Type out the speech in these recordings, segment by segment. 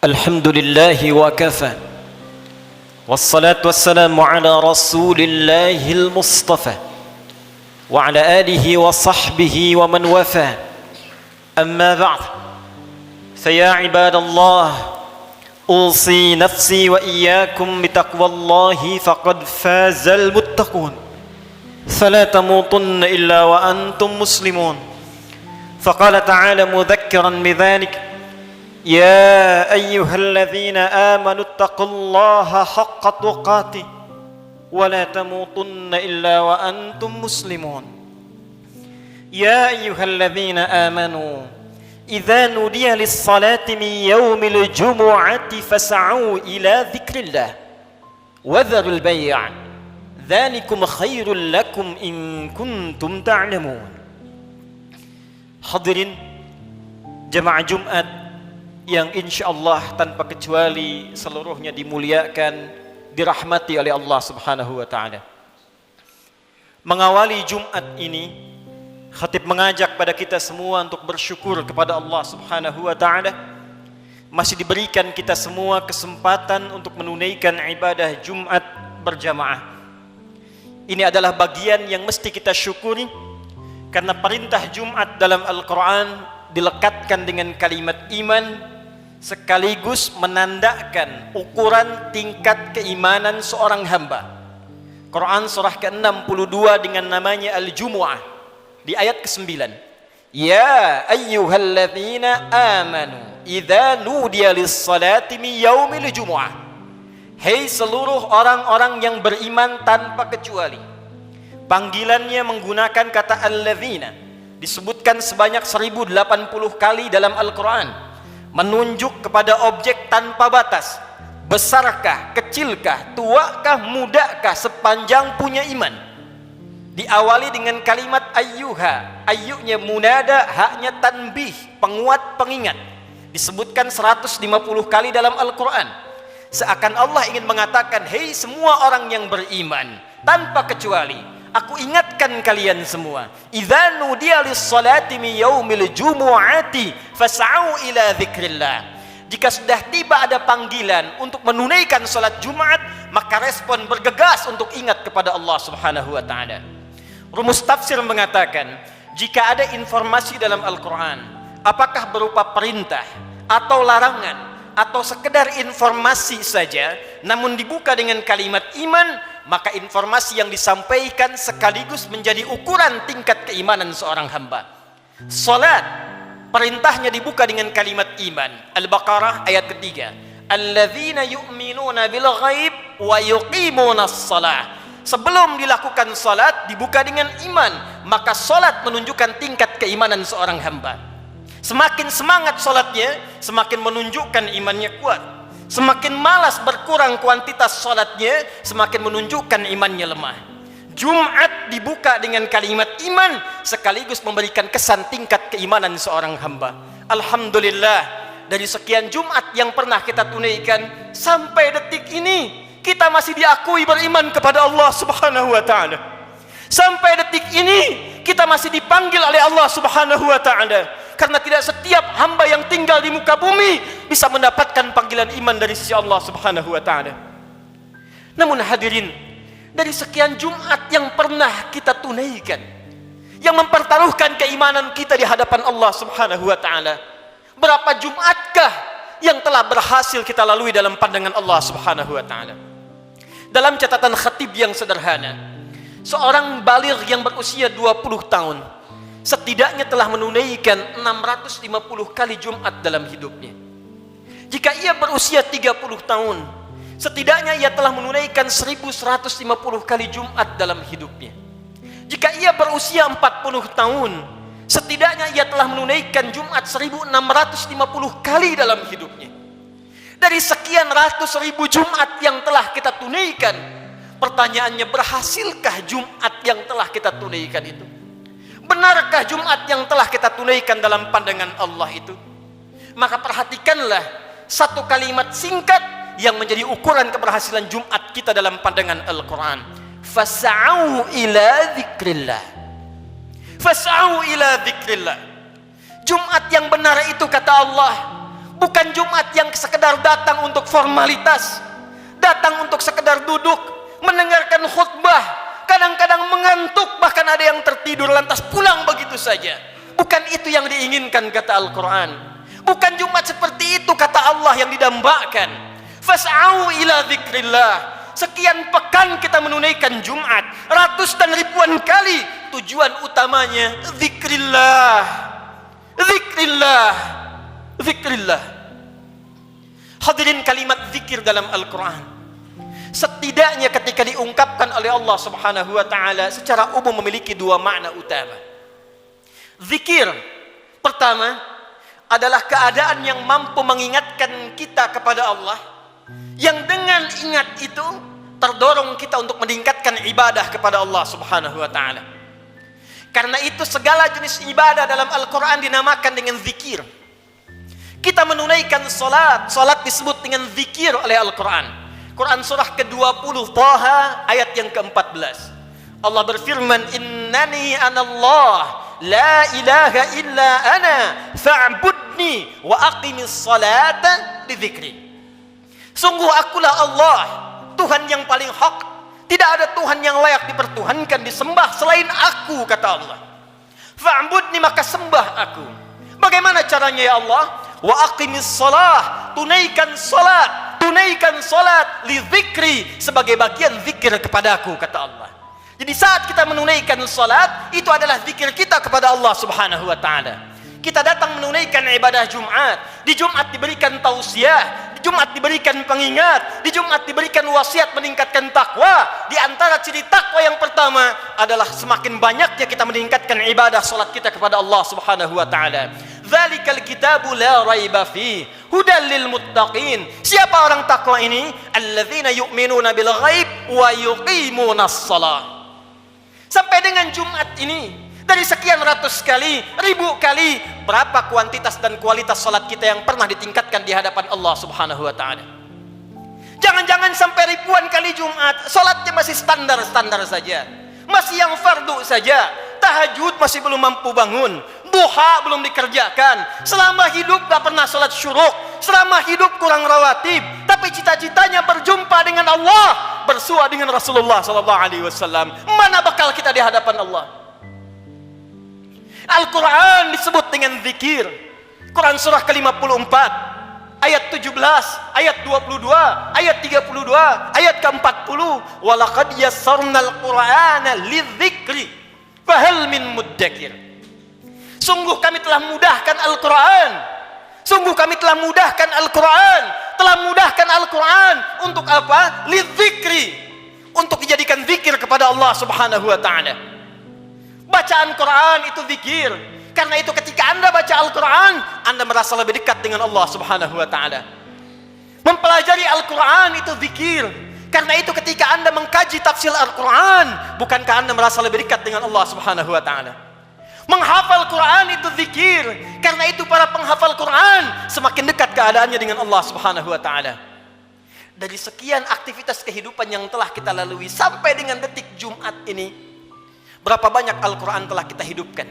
الحمد لله وكفى والصلاة والسلام على رسول الله المصطفى وعلى آله وصحبه ومن وفى أما بعد فيا عباد الله أوصي نفسي وإياكم بتقوى الله فقد فاز المتقون فلا تموتن إلا وأنتم مسلمون فقال تعالى مذكرا بذلك يا أيها الذين آمنوا اتقوا الله حق تقاته ولا تموتن إلا وأنتم مسلمون يا أيها الذين آمنوا إذا نودي للصلاة من يوم الجمعة فاسعوا إلى ذكر الله وذروا البيع ذلكم خير لكم إن كنتم تعلمون. Hadirin jemaah Jumat yang insyaallah tanpa kecuali seluruhnya dimuliakan, dirahmati oleh Allah Subhanahu wa taala. Mengawali Jumat ini, khatib mengajak pada kita semua untuk bersyukur kepada Allah Subhanahu wa taala masih diberikan kita semua kesempatan untuk menunaikan ibadah Jumat berjamaah. Ini adalah bagian yang mesti kita syukuri karena perintah Jumat dalam Al-Quran dilekatkan dengan kalimat iman sekaligus menandakan ukuran tingkat keimanan seorang hamba. Quran surah ke-62 dengan namanya Al-Jumu'ah di ayat ke-9. Ya ayyuhalladzina amanu idza nudiya lis-salati min yaumil jumu'ah. Hei seluruh orang-orang yang beriman tanpa kecuali. Panggilannya menggunakan kata alladzina, disebutkan sebanyak 1080 kali dalam Al-Quran, menunjuk kepada objek tanpa batas. Besarkah, kecilkah, tuakah, mudakah, sepanjang punya iman. Diawali dengan kalimat ayyuha, ayyunya munada, haknya tanbih, penguat pengingat. Disebutkan 150 kali dalam Al-Quran. Seakan Allah ingin mengatakan, hei semua orang yang beriman tanpa kecuali, aku ingatkan kalian semua, idza nudiya lis-salati min yaumil jumu'ati fas'au ila dzikrillah. Jika sudah tiba ada panggilan untuk menunaikan salat Jumat, maka respon bergegas untuk ingat kepada Allah Subhanahu wa taala. Rumus tafsir mengatakan, jika ada informasi dalam Al-Quran, apakah berupa perintah atau larangan atau sekedar informasi saja, namun dibuka dengan kalimat iman, maka informasi yang disampaikan sekaligus menjadi ukuran tingkat keimanan seorang hamba. Salat, perintahnya dibuka dengan kalimat iman. Al-Baqarah ayat ketiga. Alladzina yu'minuna bil ghaib wa yuqimunas shalah. Sebelum dilakukan salat dibuka dengan iman, maka salat menunjukkan tingkat keimanan seorang hamba. Semakin semangat salatnya, semakin menunjukkan imannya kuat. Semakin malas berkurang kuantitas salatnya, semakin menunjukkan imannya lemah. Jumat dibuka dengan kalimat iman sekaligus memberikan kesan tingkat keimanan seorang hamba. Alhamdulillah, dari sekian Jumat yang pernah kita tunaikan sampai detik ini kita masih diakui beriman kepada Allah Subhanahu wa taala. Sampai detik ini kita masih dipanggil oleh Allah Subhanahu wa taala. Karena tidak setiap hamba yang tinggal di muka bumi bisa mendapatkan panggilan iman dari sisi Allah Subhanahu wa taala. Namun hadirin, dari sekian Jumat yang pernah kita tunaikan, yang mempertaruhkan keimanan kita di hadapan Allah Subhanahu wa taala, berapa Jumatkah yang telah berhasil kita lalui dalam pandangan Allah Subhanahu wa taala? Dalam catatan khatib yang sederhana, seorang baligh yang berusia 20 tahun setidaknya telah menunaikan 650 kali Jumat dalam hidupnya. Jika ia berusia 30 tahun, setidaknya ia telah menunaikan 1150 kali Jumat dalam hidupnya. Jika ia berusia 40 tahun, setidaknya ia telah menunaikan Jumat 1650 kali dalam hidupnya. Dari sekian ratus ribu Jumat yang telah kita tunaikan, pertanyaannya, berhasilkah Jumat yang telah kita tunaikan itu? Benarkah Jumat yang telah kita tunaikan dalam pandangan Allah itu? Maka perhatikanlah satu kalimat singkat yang menjadi ukuran keberhasilan Jumat kita dalam pandangan Al-Quran. Fas'au ila dzikrillah. Fas'au ila dzikrillah. Jumat yang benar itu, kata Allah, bukan Jumat yang sekedar sekedar datang untuk formalitas, datang untuk sekedar duduk, mendengarkan khutbah, kadang-kadang mengantuk, bahkan ada yang tertidur lantas pulang begitu saja. Bukan itu yang diinginkan kata Al-Quran. Bukan Jumat seperti itu kata Allah yang didambakan. Fas'au ila dzikrillah. Sekian pekan kita menunaikan Jumat, ratus dan ribuan kali. Tujuan utamanya dzikrillah, dzikrillah, dzikrillah. Hadirin, kalimat zikir dalam Al-Quran setidaknya ketika diungkapkan oleh Allah Subhanahu wa ta'ala secara umum memiliki dua makna utama. Zikir pertama adalah keadaan yang mampu mengingatkan kita kepada Allah, yang dengan ingat itu terdorong kita untuk meningkatkan ibadah kepada Allah Subhanahu wa ta'ala. Karena itu segala jenis ibadah dalam Al-Quran dinamakan dengan zikir. Kita menunaikan salat, salat disebut dengan zikir oleh Al-Quran. Quran surah ke-20 Taha ayat yang ke-14. Allah berfirman, innani anallah la ilaha illa ana fa'budni wa aqimis salata li dzikri. Sungguh akulah Allah, Tuhan yang paling hak. Tidak ada Tuhan yang layak dipertuhankan, disembah selain aku, kata Allah. Fa'budni, maka sembah aku. Bagaimana caranya ya Allah? Wa aqimis salah, tunaikan salat, tunaikan salat li dzikri, sebagai bagian zikir kepadaku, kata Allah. Jadi saat kita menunaikan salat, itu adalah zikir kita kepada Allah Subhanahu wa ta'ala. Kita datang menunaikan ibadah Jumat. Di Jumat diberikan tausiah, di Jumat diberikan pengingat, di Jumat diberikan wasiat meningkatkan takwa. Di antara ciri takwa yang pertama adalah semakin banyaknya kita meningkatkan ibadah salat kita kepada Allah Subhanahu wa ta'ala. Dzalikal kitabu la raiba fi hudal lil muttaqin. Siapa orang takwa ini? Alladzina yu'minuna bil ghaib wa yuqimunas shalah. Sampai dengan Jumat ini, dari sekian ratus kali, ribu kali, berapa kuantitas dan kualitas salat kita yang pernah ditingkatkan di hadapan Allah Subhanahu wa ta'ala? Jangan-jangan sampai ribuan kali Jumat, salatnya masih standar-standar saja, masih yang fardu saja, tahajud masih belum mampu bangun, duha belum dikerjakan, selama hidup gak pernah salat syuruk, selama hidup kurang rawatib, tapi cita-citanya berjumpa dengan Allah, bersua dengan Rasulullah SAW. Mana bakal kita di hadapan Allah? Al-Quran disebut dengan zikir. Quran surah ke-54 ayat 17, ayat 22, ayat 32, ayat ke-40. Walaqad yassarnal Qur'ana lidzikri fahal min muddakir. Sungguh kami telah mudahkan Al-Quran. Sungguh kami telah mudahkan Al-Quran. Telah mudahkan Al-Quran untuk apa? Lidzikri, untuk dijadikan zikir kepada Allah Subhanahu wa ta'ala. Bacaan Quran itu zikir. Karena itu ketika Anda baca Al-Quran, Anda merasa lebih dekat dengan Allah Subhanahu wa ta'ala. Mempelajari Al-Quran itu zikir. Karena itu ketika Anda mengkaji tafsir Al-Quran, bukankah Anda merasa lebih dekat dengan Allah Subhanahu wa ta'ala? Menghafal Quran itu zikir. Karena itu para penghafal Quran semakin dekat keadaannya dengan Allah Subhanahu wa ta'ala. Dari sekian aktivitas kehidupan yang telah kita lalui sampai dengan detik Jumat ini, berapa banyak Al-Quran telah kita hidupkan?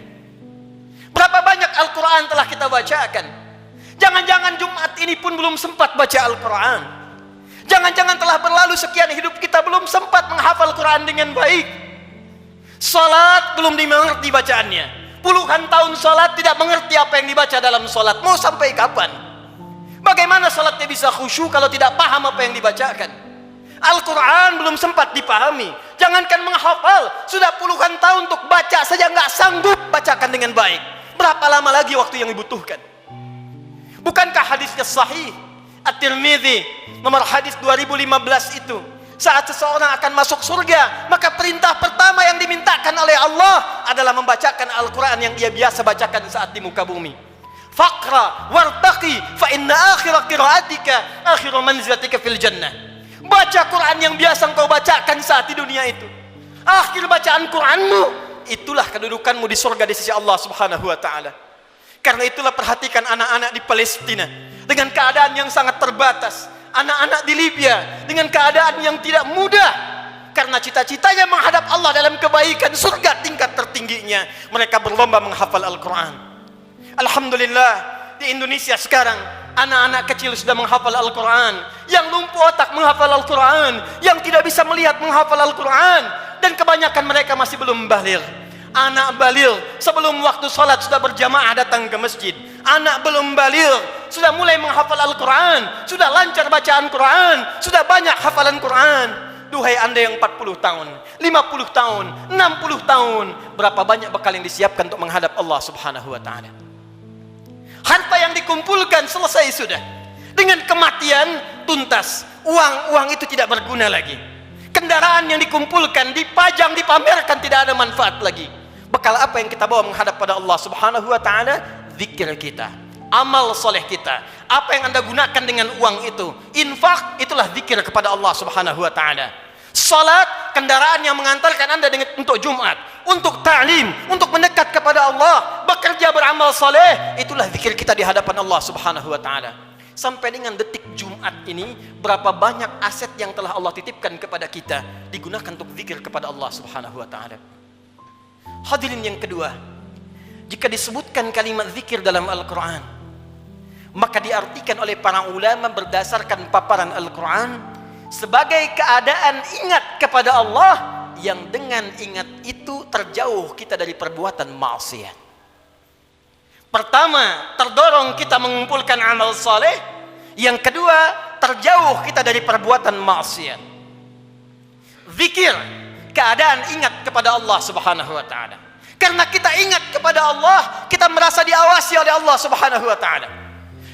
Berapa banyak Al-Quran telah kita bacakan? Jangan-jangan Jumat ini pun belum sempat baca Al-Quran. Jangan-jangan telah berlalu sekian hidup kita belum sempat menghafal Quran dengan baik. Salat belum dimengerti bacaannya. Puluhan tahun salat tidak mengerti apa yang dibaca dalam salat. Mau sampai kapan? Bagaimana salatnya bisa khusyuk kalau tidak paham apa yang dibacakan? Al-Quran belum sempat dipahami. Jangankan menghafal, sudah puluhan tahun untuk baca saja nggak sanggup bacakan dengan baik. Berapa lama lagi waktu yang dibutuhkan? Bukankah hadisnya sahih? At-Tirmidzi nomor hadis 2015 itu, saat seseorang akan masuk surga, maka perintah pertama yang dimintakan oleh Allah adalah membacakan Al-Quran yang dia biasa bacakan saat di muka bumi. Faqra wartaqi fa inna akhira qiraatika akhiru manzilatika fil jannah. Baca Quran yang biasa engkau bacakan saat di dunia itu, akhir bacaan Quranmu, itulah kedudukanmu di surga di sisi Allah Subhanahu wa ta'ala. Karena itulah perhatikan anak-anak di Palestina dengan keadaan yang sangat terbatas, anak-anak di Libya dengan keadaan yang tidak mudah, karena cita-citanya menghadap Allah dalam kebaikan surga tingkat tertingginya, mereka berlomba menghafal Al-Quran. Alhamdulillah, di Indonesia sekarang Anak-anak kecil sudah menghafal Al-Quran, yang lumpuh otak menghafal Al-Quran, yang tidak bisa melihat menghafal Al-Quran, dan kebanyakan mereka masih belum baligh. Anak baligh sebelum waktu salat sudah berjamaah datang ke masjid. Anak belum baligh sudah mulai menghafal Al-Quran, sudah lancar bacaan Quran, sudah banyak hafalan Quran. Duhai anda yang 40 tahun, 50 tahun, 60 tahun, berapa banyak bekal yang disiapkan untuk menghadap Allah subhanahu wa ta'ala. Harta yang dikumpulkan selesai sudah. Dengan kematian tuntas. Uang itu tidak berguna lagi. Kendaraan yang dikumpulkan, dipajang, dipamerkan, tidak ada manfaat lagi. Bekal apa yang kita bawa menghadap pada Allah subhanahu wa ta'ala? Zikir kita, amal soleh kita. Apa yang anda gunakan dengan uang itu? Infak, itulah zikir kepada Allah subhanahu wa ta'ala. Salat, kendaraan yang mengantarkan anda untuk Jumat, untuk ta'lim, untuk mendekat kepada Allah, bekerja beramal saleh, itulah zikir kita di hadapan Allah subhanahu wa ta'ala. Sampai dengan detik Jumat ini, berapa banyak aset yang telah Allah titipkan kepada kita digunakan untuk zikir kepada Allah subhanahu wa ta'ala. Hadirin yang kedua, jika disebutkan kalimat zikir dalam Al-Quran, maka diartikan oleh para ulama berdasarkan paparan Al-Quran sebagai keadaan ingat kepada Allah yang dengan ingat itu terjauh kita dari perbuatan maksiat. Pertama, terdorong kita mengumpulkan amal saleh. Yang kedua, terjauh kita dari perbuatan maksiat. Zikir, keadaan ingat kepada Allah subhanahu wa ta'ala. Karena kita ingat kepada Allah, kita merasa diawasi oleh Allah subhanahu wa ta'ala.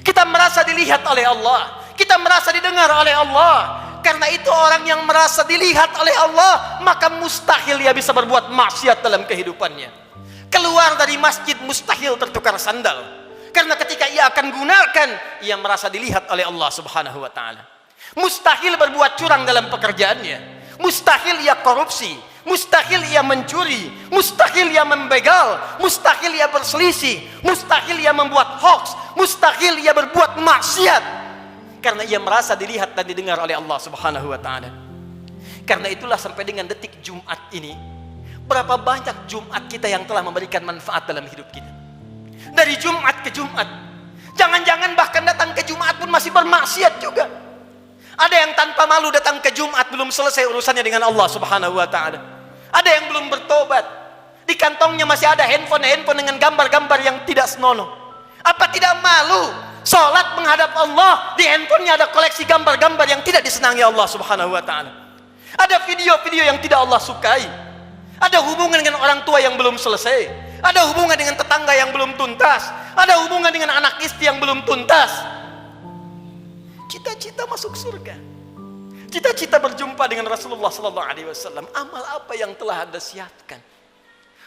Kita merasa dilihat oleh Allah, kita merasa didengar oleh Allah. Karena itu orang yang merasa dilihat oleh Allah, maka mustahil dia bisa berbuat maksiat dalam kehidupannya. Keluar dari masjid mustahil tertukar sandal. Karena ketika ia akan gunakan, ia merasa dilihat oleh Allah subhanahu wa ta'ala. Mustahil berbuat curang dalam pekerjaannya. Mustahil ia korupsi. Mustahil ia mencuri. Mustahil ia membegal. Mustahil ia berselisih. Mustahil ia membuat hoax. Mustahil ia berbuat maksiat. Karena ia merasa dilihat dan didengar oleh Allah subhanahu wa ta'ala. Karena itulah sampai dengan detik Jumat ini, berapa banyak Jumat kita yang telah memberikan manfaat dalam hidup kita. Dari Jumat ke Jumat. Jangan-jangan bahkan datang ke Jumat pun masih bermaksiat juga. Ada yang tanpa malu datang ke Jumat belum selesai urusannya dengan Allah subhanahu wa ta'ala. Ada yang belum bertobat. Di kantongnya masih ada handphone dengan gambar-gambar yang tidak senonoh. Apa tidak malu? Salat menghadap Allah, di handphonenya ada koleksi gambar-gambar yang tidak disenangi Allah subhanahu wa ta'ala. Ada video-video yang tidak Allah sukai. Ada hubungan dengan orang tua yang belum selesai. Ada hubungan dengan tetangga yang belum tuntas. Ada hubungan dengan anak istri yang belum tuntas. Cita-cita masuk surga. Cita-cita berjumpa dengan Rasulullah sallallahu alaihi wasallam. Amal apa yang telah anda siapkan?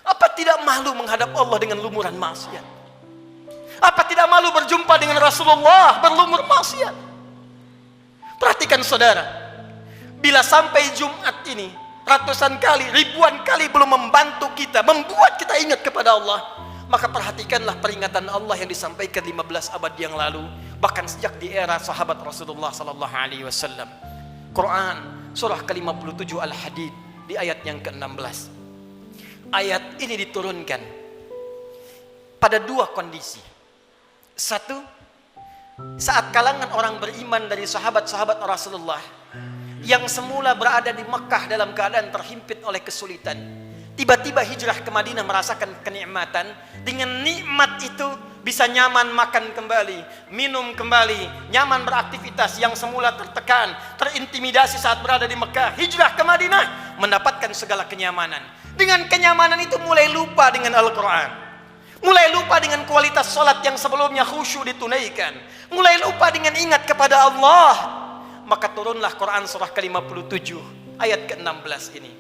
Apa tidak malu menghadap Allah dengan lumuran maksiat? Apa tidak malu berjumpa dengan Rasulullah berlumur maksiat? Perhatikan saudara, bila sampai Jumat ini ratusan kali, ribuan kali belum membantu kita, membuat kita ingat kepada Allah, maka perhatikanlah peringatan Allah yang disampaikan 15 abad yang lalu, bahkan sejak di era sahabat Rasulullah sallallahu alaihi wasallam. Quran surah ke-57 Al-Hadid di ayat yang ke-16. Ayat ini diturunkan pada dua kondisi. Satu, saat kalangan orang beriman dari sahabat-sahabat Rasulullah yang semula berada di Mekah dalam keadaan terhimpit oleh kesulitan, tiba-tiba hijrah ke Madinah merasakan kenikmatan. Dengan nikmat itu bisa nyaman makan kembali, minum kembali, nyaman beraktivitas. Yang semula tertekan, terintimidasi saat berada di Mekah, hijrah ke Madinah mendapatkan segala kenyamanan. Dengan kenyamanan itu mulai lupa dengan Al-Quran, mulai lupa dengan kualitas salat yang sebelumnya khusyuk ditunaikan, mulai lupa dengan ingat kepada Allah. Maka turunlah Quran surah ke-57 ayat ke-16 ini.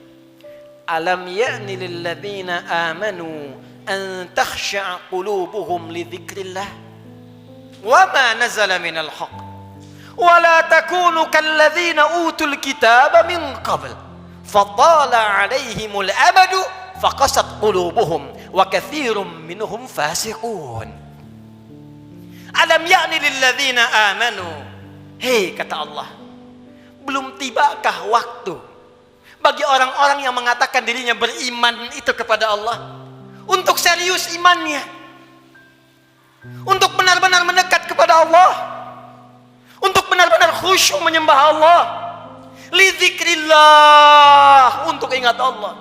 Alam ya'ni lilladzina amanu an takhsha'a qulubuhum li dzikrillah wa ma nazala minal haqq wa la takunu kalladzina utul kitaba min qabl fadala 'alaihimul amadu faqasat qulubuhum wa katsirum minhum fasiqun. Alam ya'ni lilladzina amanu, hei kata Allah, belum tibakah waktu bagi orang-orang yang mengatakan dirinya beriman itu kepada Allah untuk serius imannya, untuk benar-benar mendekat kepada Allah. untuk benar-benar khusyuk menyembah Allah, lidzikrillah, untuk ingat Allah,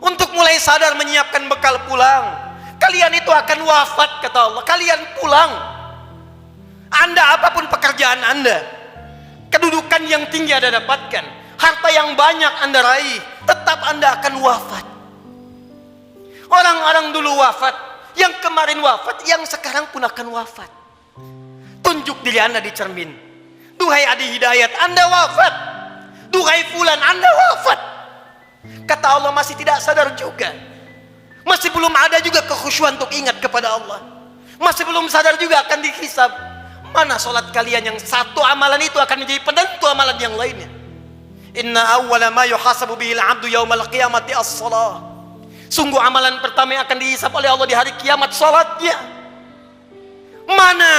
untuk mulai sadar menyiapkan bekal pulang. Kalian itu akan wafat, kata Allah, kalian pulang. Anda apapun pekerjaan Anda, kedudukan yang tinggi Anda dapatkan, harta yang banyak Anda raih, tetap Anda akan wafat. Orang-orang dulu wafat, yang kemarin wafat, yang sekarang pun akan wafat. Tunjuk diri Anda di cermin. Duhai Adi Hidayat, Anda wafat. Duhai Fulan, Anda wafat. Kata Allah, masih tidak sadar juga. Masih belum ada juga kekhusyuan untuk ingat kepada Allah. Masih belum sadar juga akan dihisab. Mana solat kalian yang satu amalan itu akan menjadi penentu amalan yang lainnya. Inna awwala ma yuhasabu bihil abdu yaumal qiyamati as-salah. Sungguh amalan pertama yang akan dihisab oleh Allah di hari kiamat, salatnya. Mana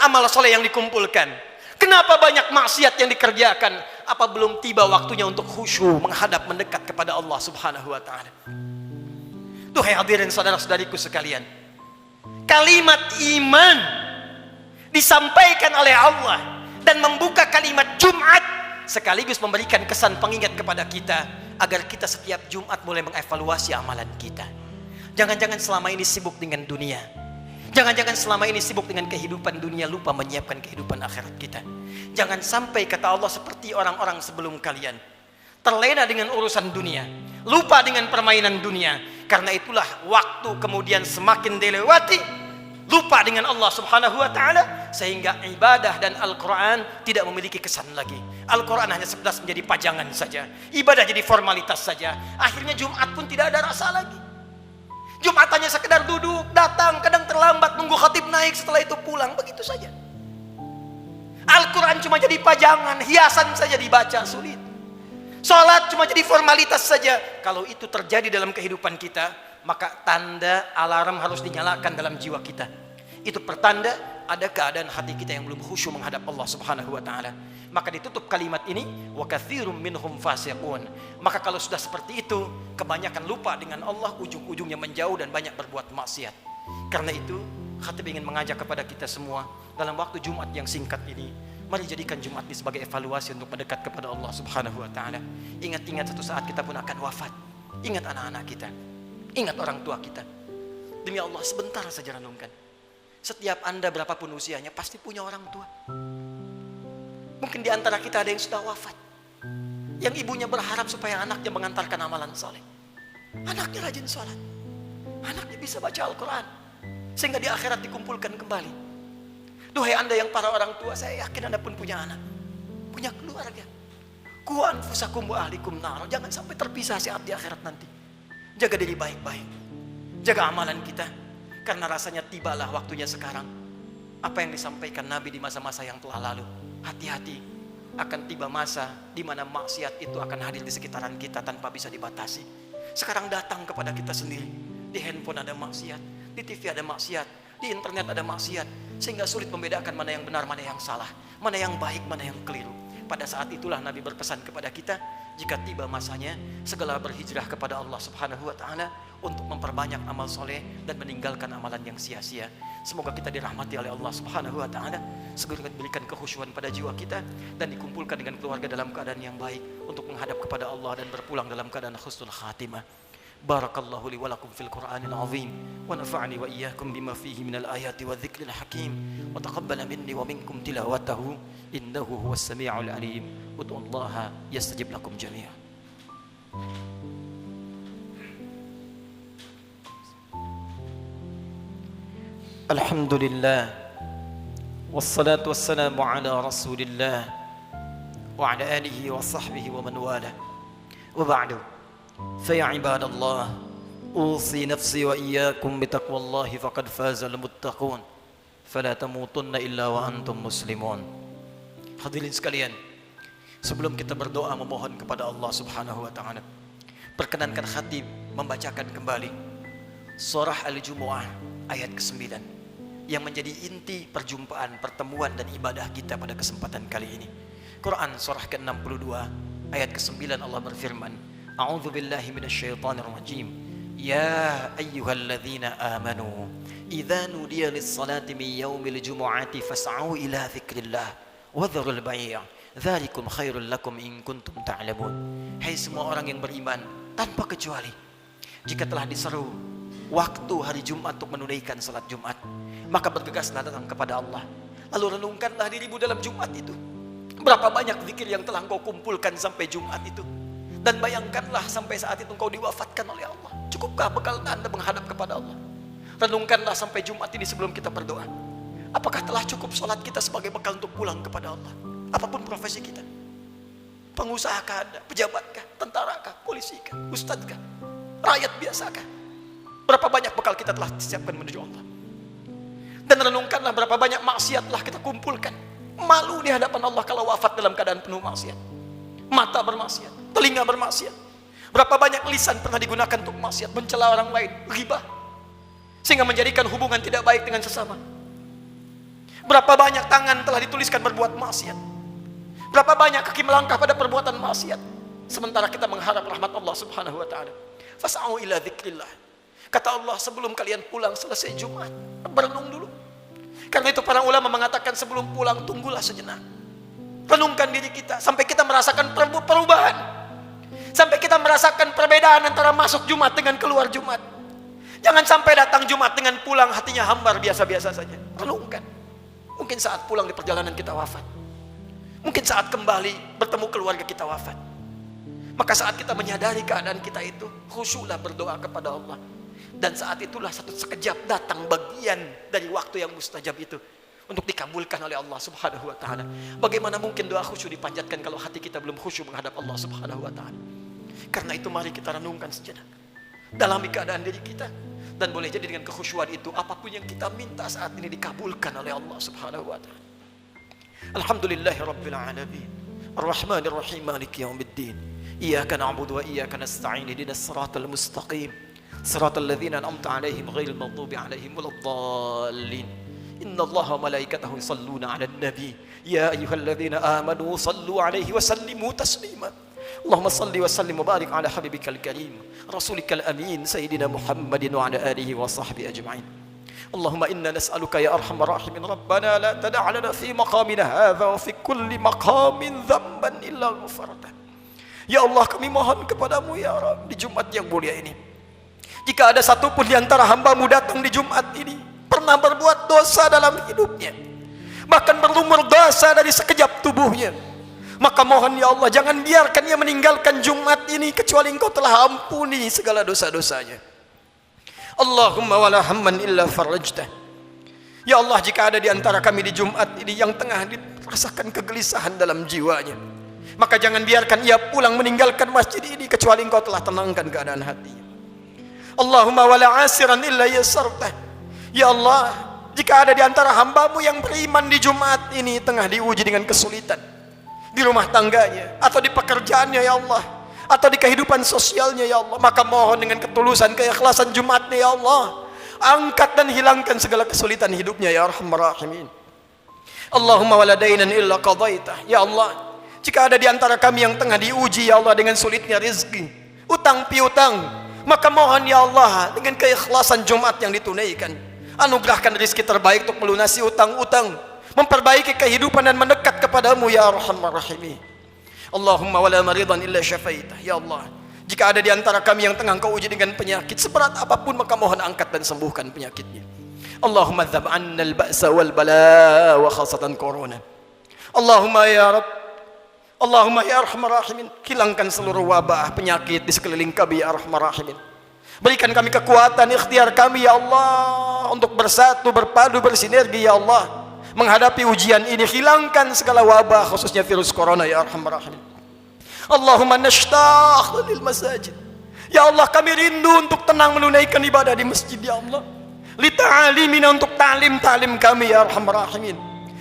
amal soleh yang dikumpulkan? Kenapa banyak maksiat yang dikerjakan? Apa belum tiba waktunya untuk khusyuk menghadap mendekat kepada Allah Subhanahu wa taala? Duhai hadirin saudara-saudariku sekalian, kalimat iman disampaikan oleh Allah dan membuka kalimat Jumat sekaligus memberikan kesan pengingat kepada kita agar kita setiap Jumat mulai mengevaluasi amalan kita. Jangan-jangan selama ini sibuk dengan dunia. Jangan-jangan selama ini sibuk dengan kehidupan dunia, lupa menyiapkan kehidupan akhirat kita. Jangan sampai, kata Allah, seperti orang-orang sebelum kalian, terlena dengan urusan dunia, lupa dengan permainan dunia. Karena itulah waktu kemudian semakin dilewati, lupa dengan Allah Subhanahu wa taala, sehingga ibadah dan Al-Qur'an tidak memiliki kesan lagi. Al-Qur'an hanya sekedar menjadi pajangan saja, ibadah jadi formalitas saja. Akhirnya Jumat pun tidak ada rasa lagi. Jumat hanya sekedar duduk, datang, kadang terlambat, nunggu khatib naik, setelah itu pulang, begitu saja. Al-Qur'an cuma jadi pajangan, hiasan saja dibaca, sulit. Salat cuma jadi formalitas saja. Kalau itu terjadi dalam kehidupan kita, maka tanda alarm harus dinyalakan dalam jiwa kita. Itu pertanda ada keadaan hati kita yang belum khusyuk menghadap Allah Subhanahu wa taala. Maka ditutup kalimat ini, wa katsirum minhum fasiqun. Maka kalau sudah seperti itu, kebanyakan lupa dengan Allah, ujung-ujungnya menjauh dan banyak berbuat maksiat. Karena itu, khatib ingin mengajak kepada kita semua dalam waktu Jumat yang singkat ini, mari jadikan Jumat ini sebagai evaluasi untuk mendekat kepada Allah Subhanahu wa taala. Ingat-ingat satu saat kita pun akan wafat. Ingat anak-anak kita. Ingat orang tua kita. Demi Allah, sebentar saja renungkan. Setiap Anda berapapun usianya pasti punya orang tua. Mungkin di antara kita ada yang sudah wafat, yang ibunya berharap supaya anaknya mengantarkan amalan saleh. Anaknya rajin sholat, anaknya bisa baca Al-Quran, sehingga di akhirat dikumpulkan kembali. Duhai Anda yang para orang tua, saya yakin Anda pun punya anak, punya keluarga. Qu anfusakum wa ahlikum nar. Jangan sampai terpisah saat di akhirat nanti. Jaga diri baik-baik, jaga amalan kita, karena rasanya tibalah waktunya sekarang. Apa yang disampaikan Nabi di masa-masa yang telah lalu, hati-hati, akan tiba masa di mana maksiat itu akan hadir di sekitaran kita tanpa bisa dibatasi. Sekarang datang kepada kita sendiri. Di handphone ada maksiat, di TV ada maksiat, di internet ada maksiat, sehingga sulit membedakan mana yang benar, mana yang salah, mana yang baik, mana yang keliru. Pada saat itulah Nabi berpesan kepada kita, jika tiba masanya, segala berhijrah kepada Allah Subhanahu wa taala untuk memperbanyak amal soleh dan meninggalkan amalan yang sia-sia. Semoga kita dirahmati oleh Allah Subhanahu wa taala, segera diberikan kekhusyuan pada jiwa kita dan dikumpulkan dengan keluarga dalam keadaan yang baik untuk menghadap kepada Allah dan berpulang dalam keadaan husnul khatimah. Barakallahu li wa lakum fil Qur'anil azim wa nafa'ani wa iyyakum bima fihi minal ayati wa dzikril hakim wa taqabbala minni wa minkum tilawatahu innahu huwas samiul alim. Ud'ullaha yastajib lakum jami'an. Alhamdulillah wassalatu wassalamu ala rasulillah wa ala alihi wa sahbihi wa man wala wa ba'du. فيا عباد الله أوصي نفسي وإياكم بتقوى الله فقد فاز المتقون فلا تموتن إلا وأنتم مسلمون. Hadirin sekalian, sebelum kita berdoa memohon kepada Allah Subhanahu wa taala, perkenankan khatib membacakan kembali surah Al-Jumu'ah ayat ke-9 yang menjadi inti perjumpaan, pertemuan dan ibadah kita pada kesempatan kali ini. Quran surah ke-62 ayat ke-9 Allah berfirman, A'udzu billahi minasyaitonir rajim. Ya ayyuhalladzina amanu idza nudiya lis-salati min yaumil jumu'ati fas'au ila dzikrillah Wadharul bai'. Dzalikum khairul lakum in kuntum ta'lamun. Hai semua orang yang beriman, tanpa kecuali, jika telah diseru waktu hari Jumat untuk menunaikan salat Jumat, maka bergegaslah datang kepada Allah. Lalu renungkanlah dirimu dalam Jumat itu. Berapa banyak zikir yang telah engkau kumpulkan sampai Jumat itu. Dan bayangkanlah sampai saat itu engkau diwafatkan oleh Allah. Cukupkah bekal Anda menghadap kepada Allah? Renungkanlah sampai Jumat ini sebelum kita berdoa. Apakah telah cukup salat kita sebagai bekal untuk pulang kepada Allah? Apapun profesi kita. Pengusahakah Anda? Pejabatkah? Tentarakah? Polisikah? Ustadzkah? Rakyat biasakah? Berapa banyak bekal kita telah siapkan menuju Allah? Dan renungkanlah berapa banyak maksiat telah kita kumpulkan. Malu di hadapan Allah kalau wafat dalam keadaan penuh maksiat. Mata bermaksiat, telinga bermaksiat. Berapa banyak lisan pernah digunakan untuk maksiat, mencela orang lain, ghibah, sehingga menjadikan hubungan tidak baik dengan sesama. Berapa banyak tangan telah dituliskan berbuat maksiat. Berapa banyak kaki melangkah pada perbuatan maksiat, sementara kita mengharap rahmat Allah Subhanahu wa taala. Fas'au ila dzikrillah. Kata Allah, sebelum kalian pulang selesai Jumat, berenung dulu. Karena itu para ulama mengatakan sebelum pulang tunggulah sejenak. Renungkan diri kita sampai kita merasakan perubahan. Sampai kita merasakan perbedaan antara masuk Jumat dengan keluar Jumat. Jangan sampai datang Jumat dengan pulang hatinya hambar biasa-biasa saja. Renungkan. Mungkin saat pulang di perjalanan kita wafat. Mungkin saat kembali bertemu keluarga kita wafat. Maka saat kita menyadari keadaan kita itu, khusyuklah berdoa kepada Allah. Dan saat itulah satu sekejap datang bagian dari waktu yang mustajab itu untuk dikabulkan oleh Allah Subhanahu wa taala. Bagaimana mungkin doa khusyuk dipanjatkan kalau hati kita belum khusyuk menghadap Allah Subhanahu wa taala? Karena itu mari kita renungkan sejenak. Dalami keadaan diri kita, dan boleh jadi dengan kekhusyuan itu apapun yang kita minta saat ini dikabulkan oleh Allah Subhanahu wa taala. Alhamdulillahirabbil alamin. Arrahmanir rahim, maliki yaumiddin. Iyyaka na'budu wa iyyaka nasta'in. Ihdinas siratal mustaqim. Siratal ladzina an'amta 'alaihim ghairil maghdubi 'alaihim waladdallin. Innallaha wa malaikatahu yusalluna 'alan nabi. Ya ayyuhalladzina amanu sallu 'alaihi wa sallimu taslima. Allahumma salli wa sallim wa barik 'ala habibikal karim, rasulikal amin, sayyidina Muhammadin wa 'ala alihi wa sahbihi ajma'in. Allahumma inna nas'aluka ya arhamar rahimin rabbana la tada' lana fi maqamina hadza wa fi kulli maqamin dhanban illa ghafartah. Ya Allah, kami mohon kepadamu ya Rabb, di Jumat yang mulia ini, jika ada satu pun di antara hamba-Mu datang di Jumat ini pernah berbuat dosa dalam hidupnya, bahkan berlumur dosa dari sekejap tubuhnya, maka mohon ya Allah, jangan biarkan ia meninggalkan Jumat ini kecuali Engkau telah ampuni segala dosa-dosanya. Allahumma wala hamman illa farajtah. Ya Allah, jika ada di antara kami di Jumat ini yang tengah dirasakan kegelisahan dalam jiwanya, maka jangan biarkan ia pulang meninggalkan masjid ini kecuali Engkau telah tenangkan keadaan hatinya. Allahumma wala asiran illa yasartah. Ya Allah, jika ada di antara hamba-Mu yang beriman di Jumat ini tengah diuji dengan kesulitan di rumah tangganya atau di pekerjaannya ya Allah, atau di kehidupan sosialnya ya Allah, maka mohon dengan ketulusan keikhlasan Jumatnya ya Allah, angkat dan hilangkan segala kesulitan hidupnya ya Arhamar Rahimin. Allahumma wala dainan illa qadaitah. Ya Allah, jika ada di antara kami yang tengah diuji ya Allah dengan sulitnya rezeki, utang piutang, maka mohon ya Allah dengan keikhlasan Jumat yang ditunaikan, anugerahkan rezeki terbaik untuk melunasi utang-utang, memperbaiki kehidupan dan mendekat kepadamu ya Arhamar Rahimin. Allahumma wala maridan illa syafaitah. Ya Allah, jika ada di antara kami yang tengah Engkau uji dengan penyakit seberat apapun, maka mohon angkat dan sembuhkan penyakitnya. Allahumma dzab 'anna al-ba'sa wal bala wa khasatan corona. Allahumma ya Rabb, Allahumma ya Arhamar Rahimin, hilangkan seluruh wabah penyakit di sekeliling kami ya Arhamar Rahimin. Berikan kami kekuatan ikhtiar kami ya Allah untuk bersatu, berpadu, bersinergi ya Allah menghadapi ujian ini. Hilangkan segala wabah khususnya virus corona ya Arhamar Rahimin. Allahumma nashtaq lil masajid. Ya Allah, kami rindu untuk tenang menunaikan ibadah di masjid ya Allah. Li ta'alimina, untuk ta'lim kami ya Arhamar Rahimin.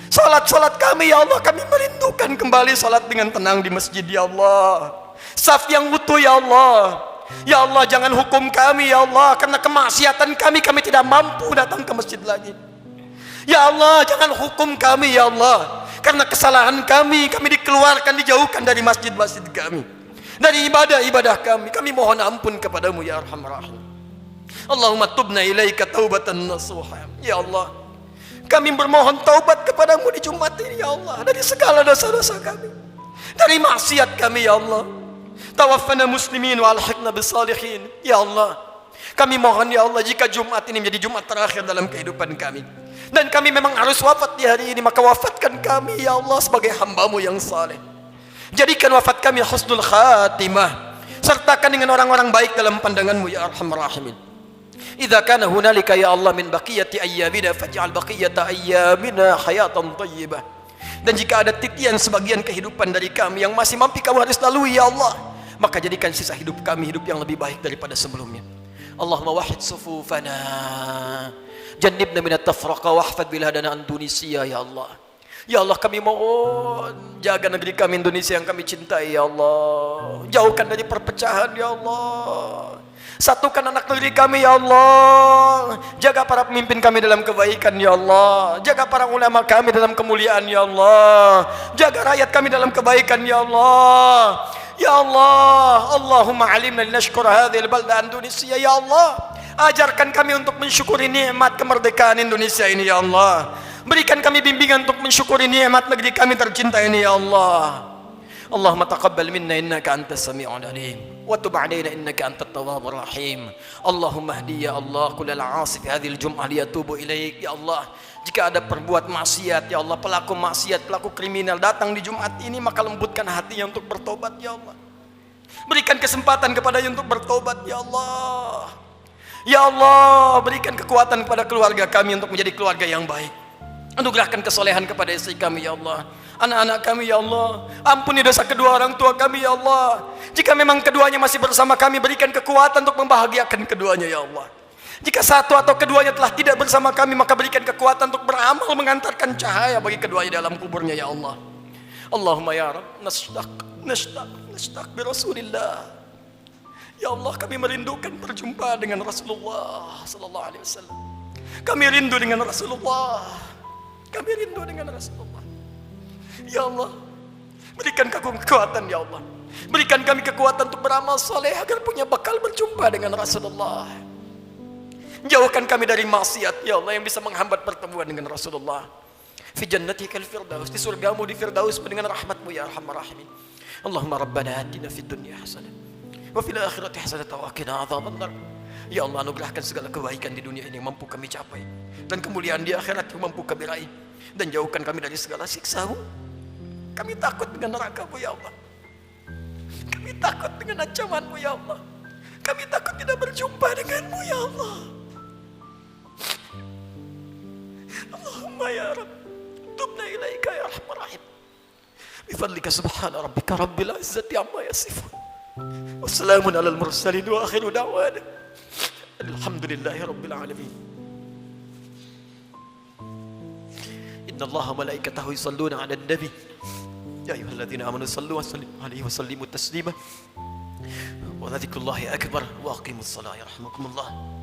Salat kami ya Allah, kami merindukan kembali salat dengan tenang di masjid ya Allah. Saf yang utuh ya Allah. Ya Allah, jangan hukum kami ya Allah, karena kemaksiatan kami tidak mampu datang ke masjid lagi. Ya Allah, jangan hukum kami ya Allah, karena kesalahan kami dikeluarkan, dijauhkan dari masjid-masjid kami, dari ibadah-ibadah kami mohon ampun kepadamu ya Arhamar Rahim. Allahumma tubna ilaika taubatan nasuha. Ya Allah, Kami bermohon taubat kepadamu di Jumat ini ya Allah, dari segala dosa-dosa kami, dari maksiat kami ya Allah. Tawaffana muslimin wa alhiqna bisalihin. Ya Allah, kami mohon ya Allah, jika Jumat ini menjadi Jumat terakhir dalam kehidupan kami, dan kami memang harus wafat di hari ini, maka wafatkan kami ya Allah sebagai hamba-Mu yang saleh. Jadikan wafat kami husnul khatimah, sertakan dengan orang-orang baik dalam pandangan-Mu ya Arhamar Rahimin. Idza kana hunalika ya Allah min baqiyati ayyamina faj'al baqiyata ayyamina hayatan thayyibah. Dan jika ada titian sebagian kehidupan dari kami yang masih mampu Kamu harus lalui ya Allah, maka jadikan sisa hidup kami hidup yang lebih baik daripada sebelumnya. Allahumma wahid sufufana, jannibna minat tafraqa wahfad biladana Indonesia ya Allah. Ya Allah, kami mohon jaga negeri kami Indonesia yang kami cintai ya Allah. Jauhkan dari perpecahan ya Allah. Satukan anak negeri kami ya Allah. Jaga para pemimpin kami dalam kebaikan ya Allah. Jaga para ulama kami dalam kemuliaan ya Allah. Jaga rakyat kami dalam kebaikan ya Allah. Ya Allah, Allahumma alimna linashkur hadhil balda Indonesia ya Allah. Ajarkan kami untuk mensyukuri nikmat kemerdekaan Indonesia ini ya Allah. Berikan kami bimbingan untuk mensyukuri nikmat negeri kami tercinta ini ya Allah. Allahumma taqabbal minna innaka antas sami'ul alim wa tub 'alaina innaka antat tawwabur rahim. Allahumma hdi ya Allah kullal 'asi fi hadhil jum'ah liyatubu ilaik ya Allah. Jika ada perbuat maksiat ya Allah, pelaku maksiat, pelaku kriminal datang di Jumat ini, maka lembutkan hatinya untuk bertobat ya Allah. Berikan kesempatan kepadanya untuk bertobat ya Allah. Ya Allah, berikan kekuatan kepada keluarga kami untuk menjadi keluarga yang baik. Anugerahkan kesolehan kepada istri kami ya Allah, anak-anak kami ya Allah. Ampuni dosa kedua orang tua kami ya Allah. Jika memang keduanya masih bersama kami, berikan kekuatan untuk membahagiakan keduanya ya Allah. Jika satu atau keduanya telah tidak bersama kami, maka berikan kekuatan untuk beramal mengantarkan cahaya bagi keduanya dalam kuburnya ya Allah. Allahumma ya Rabb, nashtaq bi Rasulillah. Ya Allah, kami merindukan berjumpa dengan Rasulullah sallallahu alaihi wasallam. Kami rindu dengan Rasulullah. Kami rindu dengan Rasulullah. Ya Allah, berikan kami kekuatan ya Allah. Berikan kami kekuatan untuk beramal soleh agar punya bekal berjumpa dengan Rasulullah. Jauhkan kami dari maksiat ya Allah yang bisa menghambat pertemuan dengan Rasulullah. Fi jannatikal firdaus, di surgamu di firdaus dengan rahmatmu ya Arhamar Rahimin. Allahumma rabbana atina fid dunya hasanah wa fil akhirati hasanah wa qina adzabannar. Ya Allah, anugerahkan segala kebaikan di dunia ini yang mampu kami capai, dan kemuliaan di akhirat yang mampu kami raih, dan jauhkan kami dari segala siksa-Mu. Kami takut dengan neraka-Mu ya Allah. Kami takut dengan ancaman-Mu ya Allah. Kami takut tidak berjumpa dengan-Mu ya Allah. Allahumma ya Rabb, tubna ilaika ya Arhamar Rahim. Bifadlika subhana rabbika rabbil izzati amma yasifun. Wassalamun alal mursalin wa akhiru da'wana alhamdulillahi rabbil alamin. Inna Allaha malaikatahu yusalluna 'alan nabi. Ya ayyuhalladzina amanu sallu wa sallimu 'alaihi wa sallimu taslima. Wa dzikrullahi akbar wa aqimus salata yarhamukumullah.